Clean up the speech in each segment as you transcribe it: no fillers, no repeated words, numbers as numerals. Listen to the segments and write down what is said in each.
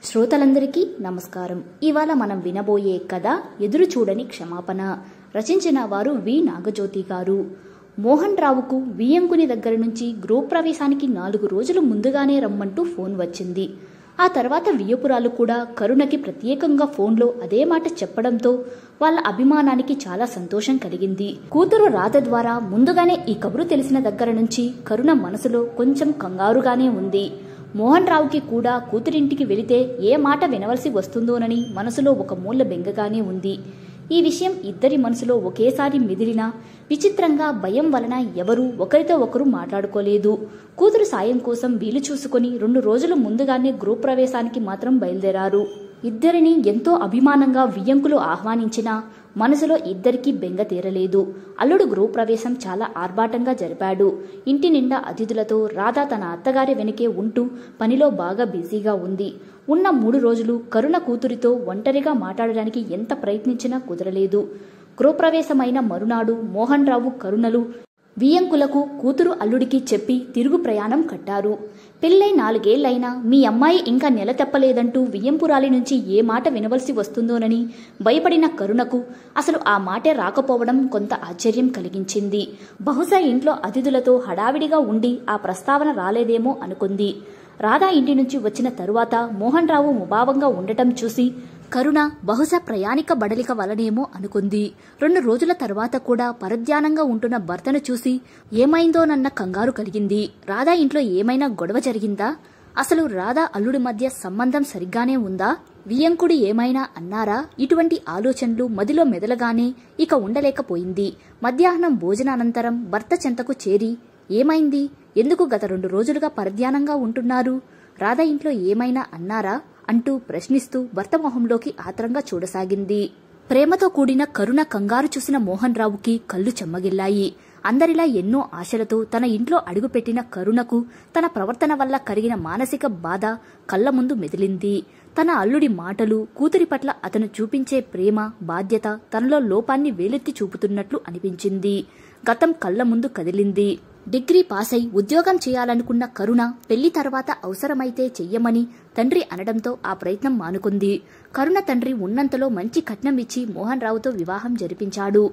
శ్రోతలందరికీ నమస్కారం. ఇవాళ మనం వినబోయే కథ ఎదురు చూడని క్షమాపణ. రచించిన వారు వి నాగజ్యోతి గారు. మోహన్ రావుకు వియ్యంకుని దగ్గర నుంచి గృహప్రవేశానికి 4 రోజులు ముందుగానే రమ్మంటూ ఫోన్ వచ్చింది. ఆ తర్వాత వియ్యపురాలు కూడా కరుణకి ప్రత్యేకంగా ఫోన్లో అదే మాట చెప్పడంతో వాళ్ళ అభిమానానికి చాలా సంతోషం కలిగింది. కూతురు రాధ ద్వారా ముందుగానే ఈ కబురు తెలిసిన దగ్గర నుంచి కరుణ మనసులో కొంచెం కంగారుగానే ఉంది. మోహన్ రావుకి కూడా కూతురింటికి వెళితే ఏ మాట వినవలసి వస్తుందోనని మనసులో ఒక మూల బెంగగానే ఉంది. ఈ విషయం ఇద్దరి మనసులో ఒకేసారి మెదిలినా విచిత్రంగా భయం వలన ఎవరూ ఒకరితో ఒకరు మాట్లాడుకోలేదు. కూతురు సాయం కోసం వీలు చూసుకుని 2 రోజులు ముందుగానే గృహప్రవేశానికి మాత్రం బయలుదేరారు. ఇద్దరిని ఎంతో అభిమానంగా వియ్యంకులు ఆహ్వానించినా మనసులో ఇద్దరికీ బెంగ తీరలేదు. అల్లుడు గృహప్రవేశం చాలా ఆర్భాటంగా జరిపాడు. ఇంటి నిండా అతిథులతో రాధ తన అత్తగారి వెనకే ఉంటూ పనిలో బాగా బిజీగా ఉంది. ఉన్న 3 రోజులు కరుణ కూతురితో ఒంటరిగా మాట్లాడడానికి ఎంత ప్రయత్నించినా కుదరలేదు. గృహప్రవేశమైన మరునాడు మోహన్ రావు కరుణలు వియ్యంకులకు కూతురు అల్లుడికి చెప్పి తిరుగు ప్రయాణం కట్టారు. పెళ్ళై 4 ఏళ్లైనా మీ అమ్మాయి ఇంకా నెల తెప్పలేదంటూ వియ్యంపురాలి నుంచి ఏ మాట వినవలసి వస్తుందోనని భయపడిన కరుణకు అసలు ఆ మాటే రాకపోవడం కొంత ఆశ్చర్యం కలిగించింది. బహుశా ఇంట్లో అతిథులతో హడావిడిగా ఉండి ఆ ప్రస్తావన రాలేదేమో అనుకుంది. రాధా ఇంటి నుంచి వచ్చిన తరువాత మోహన్ రావు ముభావంగా ఉండటం చూసి కరుణ బహుశా ప్రయాణిక బడలిక వలనేమో అనుకుంది. 2 రోజుల తర్వాత కూడా పరధ్యానంగా ఉంటున్న భర్తను చూసి ఏమైందోనన్న కంగారు కలిగింది. రాధా ఇంట్లో ఏమైనా గొడవ జరిగిందా? అసలు రాధా అల్లుడి మధ్య సంబంధం సరిగ్గానే ఉందా? వియ్యంకుడు ఏమైనా అన్నారా? ఇటువంటి ఆలోచనలు మదిలో మెదలగానే ఇక ఉండలేకపోయింది. మధ్యాహ్నం భోజనానంతరం భర్త చెంతకు చేరి ఏమైంది? ఎందుకు గత 2 రోజులుగా పరధ్యానంగా ఉంటున్నారు? రాధా ఇంట్లో ఏమైనా అన్నారా అంటూ ప్రశ్నిస్తూ భర్త మొహంలోకి ఆత్రంగా చూడసాగింది. ప్రేమతో కూడిన కరుణ కంగారు చూసిన మోహన్ రావుకి కళ్ళు చెమ్మగిల్లాయి. అందరిలా ఎన్నో ఆశలతో తన ఇంట్లో అడుగుపెట్టిన కరుణకు తన ప్రవర్తన వల్ల కలిగిన మానసిక బాధ కళ్ల ముందు మెదిలింది. తన అల్లుడి మాటలు, కూతురి పట్ల అతను చూపించే ప్రేమ, బాధ్యత తనలో లోపాన్ని వేలెత్తి చూపుతున్నట్లు అనిపించింది. గతం కళ్ల ముందు కదిలింది. డిగ్రీ పాసై ఉద్యోగం చేయాలనుకున్న కరుణ పెళ్లి తర్వాత అవసరమైతే చెయ్యమని తండ్రి అనడంతో ఆ ప్రయత్నం మానుకుంది. కరుణ తండ్రి ఉన్నంతలో మంచి కట్నం ఇచ్చి మోహన్ రావుతో వివాహం జరిపించాడు.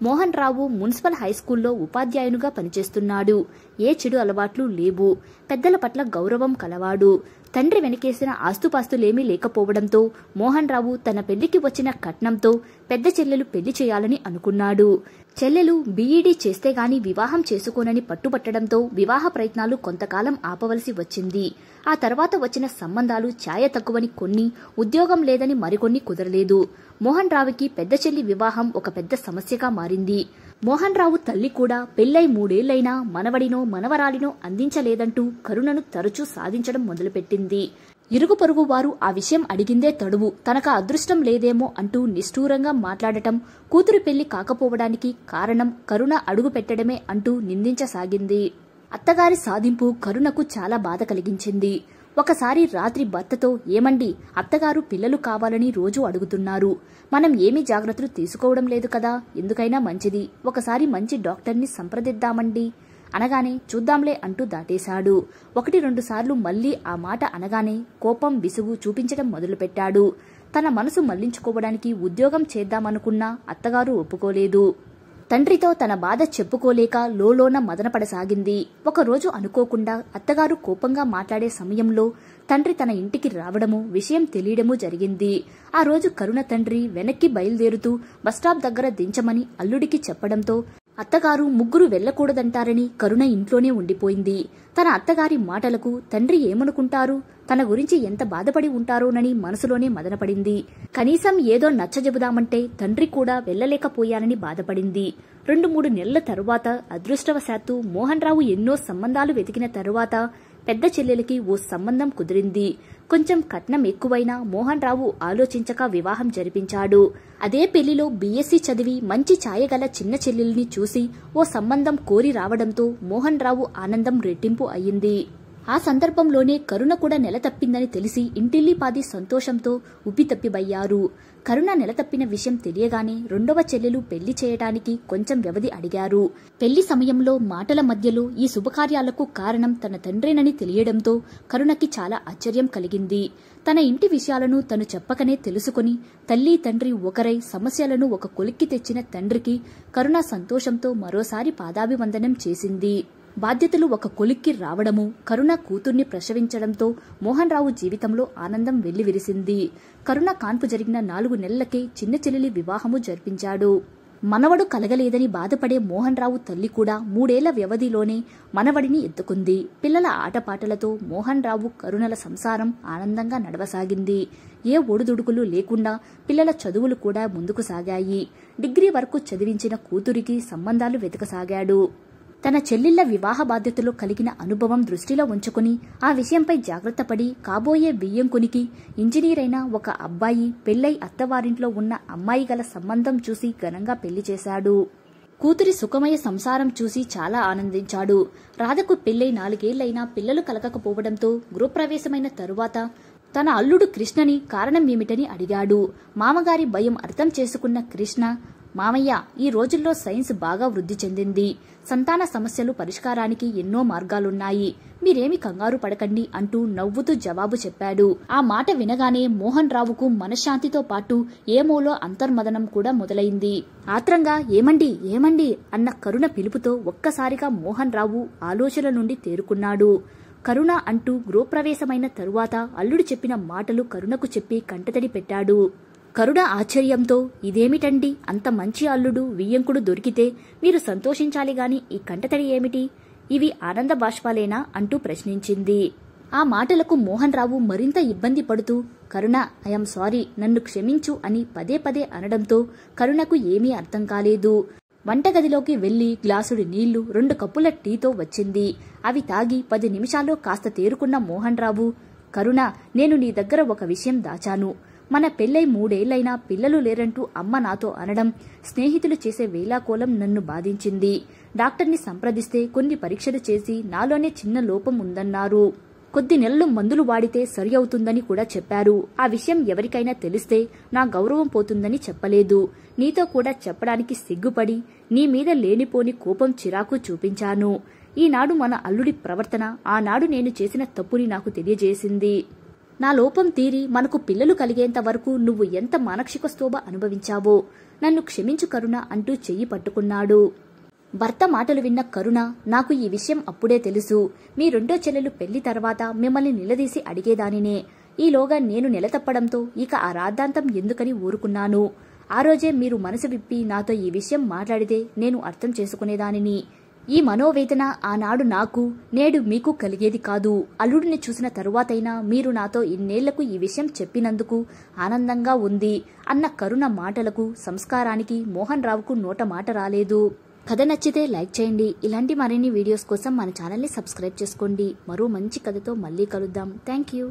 మోహన్ రావు మున్సిపల్ హైస్కూల్లో ఉపాధ్యాయునిగా పనిచేస్తున్నాడు. ఏ చెడు అలవాట్లు లేవు. పెద్దల పట్ల గౌరవం కలవాడు. తండ్రి వెనకేసిన ఆస్తుపాస్తులేమీ లేకపోవడంతో మోహన్ రావు తన పెళ్లికి వచ్చిన కట్నంతో పెద్ద చెల్లెలు పెళ్లి చేయాలని అనుకున్నాడు. చెల్లెలు బీఈడీ చేస్తే గాని వివాహం చేసుకోనని పట్టుబట్టడంతో వివాహ ప్రయత్నాలు కొంతకాలం ఆపవలసి వచ్చింది. ఆ తర్వాత వచ్చిన సంబంధాలు ఛాయ తక్కువని కొన్ని, ఉద్యోగం లేదని మరికొన్ని కుదరలేదు. మోహన్ రావుకి పెద్ద చెల్లి వివాహం ఒక పెద్ద సమస్యగా మారింది. మోహన్ రావు తల్లి కూడా పెళ్లై 3 ఏళ్లైనా మనవడినో మనవరాలినో అందించలేదంటూ కరుణను తరచూ సాధించడం మొదలుపెట్టింది. ఇరుగు పొరుగు వారు ఆ విషయం అడిగిందే తడువు, తనక అదృష్టం లేదేమో అంటూ నిష్ఠూరంగా మాట్లాడటం, కూతురు పెళ్లి కాకపోవడానికి కారణం కరుణ అడుగు పెట్టడమే అంటూ నిందించసాగింది. అత్తగారి సాధింపు కరుణకు చాలా బాధ కలిగించింది. ఒకసారి రాత్రి భర్తతో ఏమండి, అత్తగారు పిల్లలు కావాలని రోజూ అడుగుతున్నారు. మనం ఏమీ జాగ్రత్తలు తీసుకోవడం లేదు కదా, ఎందుకైనా మంచిది ఒకసారి మంచి డాక్టర్ని సంప్రదిద్దామండి అనగానే చూద్దాంలే అంటూ దాటేశాడు. 1-2 సార్లు మళ్లీ ఆ మాట అనగానే కోపం, విసుగు చూపించడం మొదలుపెట్టాడు. తన మనసు మళ్లించుకోవడానికి ఉద్యోగం చేద్దామనుకున్నా అత్తగారు ఒప్పుకోలేదు. తండ్రితో తన బాధ చెప్పుకోలేక లోలోన మదనపడసాగింది. ఒకరోజు అనుకోకుండా అత్తగారు కోపంగా మాట్లాడే సమయంలో తండ్రి తన ఇంటికి రావడము, విషయం తెలియడము జరిగింది. ఆ రోజు కరుణ తండ్రి వెనక్కి బయలుదేరుతూ బస్టాప్ దగ్గర దించమని అల్లుడికి చెప్పడంతో అత్తగారు ముగ్గురు వెళ్లకూడదంటారని కరుణ ఇంట్లోనే ఉండిపోయింది. తన అత్తగారి మాటలకు తండ్రి ఏమనుకుంటారు, తన గురించి ఎంత బాధపడి ఉంటారోనని మనసులోనే మదనపడింది. కనీసం ఏదో నచ్చజెబుదామంటే తండ్రి కూడా వెళ్లలేకపోయానని బాధపడింది. 2-3 నెలల తరువాత అదృష్టవశాత్తు మోహన్ రావు ఎన్నో సంబంధాలు వెతికిన తరువాత పెద్ద చెల్లెలికి ఓ సంబంధం కుదిరింది. కొంచెం కట్నం ఎక్కువైనా మోహన్ రావు ఆలోచించక వివాహం జరిపించాడు. అదే పెళ్లిలో బీఎస్సీ చదివి మంచి ఛాయగల చిన్న చెల్లెల్ని చూసి ఓ సంబంధం కోరి రావడంతో మోహన్ రావు ఆనందం రెట్టింపు అయింది. ఆ సందర్భంలోనే కరుణ కూడా నెల తప్పిందని తెలిసి ఇంటిల్లిపాది సంతోషంతో ఉబ్బితప్పిబయ్యారు. కరుణ నెల తప్పిన విషయం తెలియగానే రెండవ చెల్లెలు పెళ్లి చేయటానికి కొంచెం వ్యవధి అడిగారు. పెళ్లి సమయంలో మాటల మధ్యలో ఈ శుభకార్యాలకు కారణం తన తండ్రేనని తెలియడంతో కరుణకి చాలా ఆశ్చర్యం కలిగింది. తన ఇంటి విషయాలను తను చెప్పకనే తెలుసుకుని తల్లి తండ్రి ఒకరై సమస్యలను ఒక కొలిక్కి తెచ్చిన తండ్రికి కరుణ సంతోషంతో మరోసారి పాదాభివందనం చేసింది. బాధ్యతలు ఒక కొలిక్కి రావడము, కరుణ కూతుర్ని ప్రసవించడంతో మోహన్ రావు జీవితంలో ఆనందం వెల్లివిరిసింది. కరుణ కాన్పు జరిగిన 4 నెలలకే చిన్న చెల్లెలి వివాహము జరిపించాడు. మనవడు కలగలేదని బాధపడే మోహన్ రావు తల్లి కూడా 3 ఏళ్ల వ్యవధిలోనే మనవడిని ఎత్తుకుంది. పిల్లల ఆటపాటలతో మోహన్ రావు కరుణల సంసారం ఆనందంగా నడవసాగింది. ఏ ఒడిదుడుకులు లేకుండా పిల్లల చదువులు కూడా ముందుకు సాగాయి. డిగ్రీ వరకు చదివించిన కూతురికి సంబంధాలు వెతకసాగాడు. తన చెల్లెళ్ల వివాహ బాధ్యతలో కలిగిన అనుభవం దృష్టిలో ఉంచుకుని ఆ విషయంపై జాగ్రత్త పడి కాబోయే బియ్యంకునికి ఇంజనీర్ అయిన ఒక అబ్బాయి పెళ్లై అత్తవారింట్లో ఉన్న అమ్మాయి గల సంబంధం చూసి ఘనంగా పెళ్లి చేశాడు. కూతురి సుఖమయ సంసారం చూసి చాలా ఆనందించాడు. రాధకు పెళ్లై 4 ఏళ్లైనా పిల్లలు కలగకపోవడంతో గృహప్రవేశమైన తరువాత తన అల్లుడు కృష్ణని కారణం ఏమిటని అడిగాడు. మామగారి భయం అర్థం చేసుకున్న కృష్ణ, మామయ్య, ఈ రోజుల్లో సైన్స్ బాగా వృద్ధి చెందింది. సంతాన సమస్యలు పరిష్కారానికి ఎన్నో మార్గాలున్నాయి. మీరేమి కంగారు పడకండి అంటూ నవ్వుతూ జవాబు చెప్పాడు. ఆ మాట వినగానే మోహన్ రావుకు మనశ్శాంతితో పాటు ఏమోలో అంతర్మదనం కూడా మొదలైంది. ఆత్రంగా ఏమండి ఏమండి అన్న కరుణ పిలుపుతో ఒక్కసారిగా మోహన్ రావు ఆలోచన నుండి తేరుకున్నాడు. కరుణ అంటూ గృహప్రవేశమైన తరువాత అల్లుడు చెప్పిన మాటలు కరుణకు చెప్పి కంటతడి పెట్టాడు. కరుణ ఆశ్చర్యంతో, ఇదేమిటండి, అంత మంచి అల్లుడు వియ్యంకుడు దొరికితే మీరు సంతోషించాలి గాని ఈ కంటతడి ఏమిటి? ఇవి ఆనంద బాష్పాలేనా అంటూ ప్రశ్నించింది. ఆ మాటలకు మోహన్ రావు మరింత ఇబ్బంది పడుతూ, కరుణ, ఐఎమ్ సారీ, నన్ను క్షమించు అని పదే పదే అనడంతో కరుణకు ఏమీ అర్థం కాలేదు. వంటగదిలోకి వెళ్లి గ్లాసుడు నీళ్లు 2 కప్పుల టీతో వచ్చింది. అవి తాగి 10 నిమిషాల్లో కాస్త తేరుకున్న మోహన్ రావు, కరుణ, నేను నీ దగ్గర ఒక విషయం దాచాను. మన పెళ్లై 3 ఏళ్లైనా పిల్లలు లేరంటూ అమ్మ నాతో అనడం, స్నేహితులు చేసే వేలాకోలం నన్ను బాధించింది. డాక్టర్ని సంప్రదిస్తే కొన్ని పరీక్షలు చేసి నాలోనే చిన్న లోపం ఉందన్నారు. కొద్ది నెలలు మందులు వాడితే సరి అవుతుందని కూడా చెప్పారు. ఆ విషయం ఎవరికైనా తెలిస్తే నా గౌరవం పోతుందని చెప్పలేదు. నీతో కూడా చెప్పడానికి సిగ్గుపడి నీ మీద లేనిపోని కోపం చిరాకు చూపించాను. ఈనాడు మన అల్లుడి ప్రవర్తన ఆనాడు నేను చేసిన తప్పుని నాకు తెలియజేసింది. నా లోపం తీరి మనకు పిల్లలు కలిగేంత వరకు నువ్వు ఎంత మానసిక స్తోభ అనుభవించావో నన్ను క్షమించు కరుణ అంటూ చెయ్యి పట్టుకున్నాడు. భర్త మాటలు విన్న కరుణ, నాకు ఈ విషయం అప్పుడే తెలుసు. మీ రెండో చెల్లెలు పెళ్లి తర్వాత మిమ్మల్ని నిలదీసి అడిగేదానినే. ఈలోగా నేను నెల తప్పడంతో ఇక ఆ రాద్ధాంతం ఎందుకని ఊరుకున్నాను. ఆ రోజే మీరు మనసు విప్పి నాతో ఈ విషయం మాట్లాడితే నేను అర్థం చేసుకునేదానిని. ఈ మనోవేదన ఆనాడు నాకు, నేడు మీకు కలిగేది కాదు. అల్లుడిని చూసిన తరువాతైనా మీరు నాతో ఇన్నేళ్లకు ఈ విషయం చెప్పినందుకు ఆనందంగా ఉంది అన్న కరుణ మాటలకు, సంస్కారానికి మోహన్ రావుకు నోట మాట రాలేదు. కథ నచ్చితే లైక్ చేయండి. ఇలాంటి మరిన్ని వీడియోస్ కోసం మన ఛానల్ని సబ్స్క్రైబ్ చేసుకోండి. మరో మంచి కథతో మళ్ళీ కలుద్దాం. Thank you.